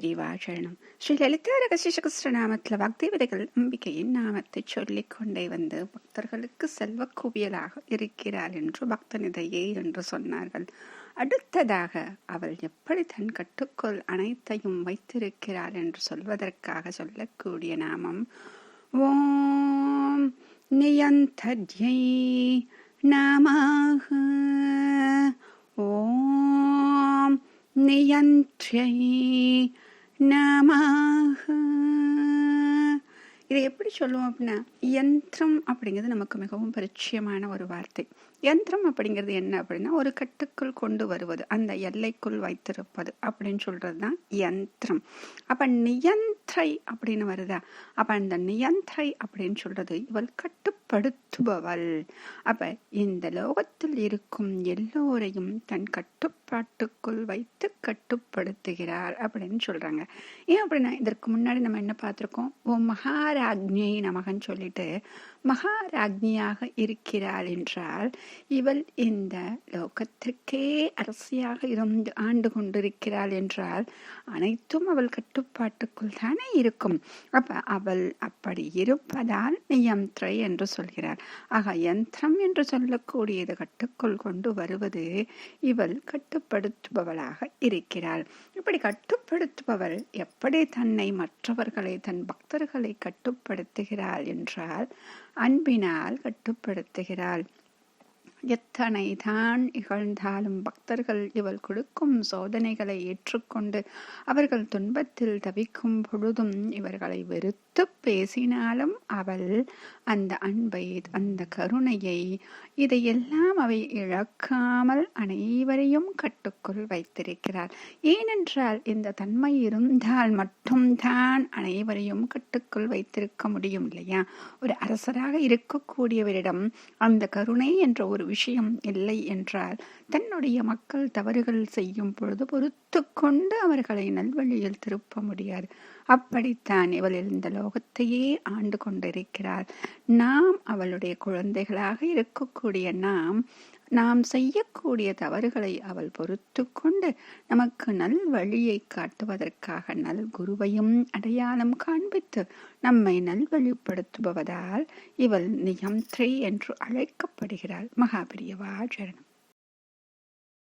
பெரியவா சரணம். ஸ்ரீ லலிதா ரகசியநாமத்தில் பக்திவிதைகள் அம்பிகையின் நாமத்தை சொல்லிக் கொண்டே வந்து பக்தர்களுக்கு செல்வ குவியலாக இருக்கிறார் என்று பக்தனிதையே என்று சொன்னார்கள். அடுத்ததாக அவள் எப்படி தன் கட்டுக்குள் அனைத்தையும் வைத்திருக்கிறாள் என்று சொல்வதற்காக சொல்லக்கூடிய நாமம் ஓம் நியந்தர்யை நாமாக. ஓம் நியந்த்ரை நமஹ. இதை எப்படி சொல்லுவோம் அப்படின்னா, யந்திரம் அப்படிங்கிறது நமக்கு மிகவும் பரிச்சயமான ஒரு வார்த்தை. யந்திரம் அப்படிங்கிறது என்ன அப்படின்னா, ஒரு கட்டுக்குள் கொண்டு வருவது, அந்த எல்லைக்குள் வைத்திருப்பது அப்படின்னு சொல்றது தான் யந்திரம். அப்ப நியந்திரை அப்படின்னு வருதா, அப்ப அந்த நியந்திரை அப்படின்னு சொல்றது இவள் கட்டுப்படுத்துபவள். அப்ப இந்த லோகத்தில் இருக்கும் எல்லோரையும் தன் கட்டுப்பாட்டுக்குள் வைத்து கட்டுப்படுத்துகிறார் அப்படின்னு சொல்றாங்க. ஏன் அப்படின்னா, இதற்கு முன்னாடி நம்ம என்ன பார்த்திருக்கோம், ஓ மகாராஜ்ஞை நமகன்னு சொல்லிட்டு மகாராஜ்ஞியாக இருக்கிறாள் என்றால் இவள் இந்த லோகத்திற்கே அரசியாக இருந்து ஆண்டு கொண்டிருக்கிறாள் என்றால் அனைத்தும் அவள் கட்டுப்பாட்டுக்குள் தானே இருக்கும். அப்ப அவள் அப்படி இருப்பதால் யந்திரை என்று சொல்கிறார். ஆக யந்திரம் என்று சொல்லக்கூடியது கட்டுக்குள் கொண்டு வருவது இவள் கட்டுப்படுத்துபவளாக இருக்கிறாள். இப்படி கட்டுப்படுத்துபவள் எப்படி தன்னை மற்றவர்களை தன் பக்தர்களை கட்டுப்படுத்துகிறாள் என்றால் அன்பினால் கட்டுப்படுத்துகிறாள். எத்தனை தான் இகழ்ந்தாலும் பக்தர்கள் இவள் கொடுக்கும் சோதனைகளை ஏற்றுக்கொண்டு அவர்கள் துன்பத்தில் தவிக்கும் பொழுதும் இவர்களை வெறுத்து பேசினாலும் அவள் அந்த அன்பை, அந்த கருணையை, இதையெல்லாம் அவை இழக்காமல் அனைவரையும் கட்டுக்குள் வைத்திருக்கிறார். ஏனென்றால் இந்த தன்மை இருந்தால் மட்டும்தான் அனைவரையும் கட்டுக்குள் வைத்திருக்க முடியும் இல்லையா? ஒரு அரசராக இருக்கக்கூடியவரிடம் அந்த கருணை என்ற ஒரு விஷயம் இல்லை என்றால் தன்னுடைய மக்கள் தவறுகள் செய்யும் பொழுது பொறுத்து கொண்டு அவர்களை நல்வழியில் திருப்ப முடியாது. அப்படித்தான் இவள் இந்த லோகத்தையே ஆண்டு கொண்டிருக்கிறாள். நாம் அவளுடைய குழந்தைகளாக இருக்கக்கூடிய நாம் செய்யக்கூடிய தவறுகளை அவள் பொறுத்து கொண்டு நமக்கு நல் வழியை காட்டுவதற்காக நல் குருவையும் அடையாளம் காண்பித்து நம்மை நல்வழிப்படுத்துபவதால் இவள் நியந்திரை என்று அழைக்கப்படுகிறாள். மகாபிரியவா சரணம்.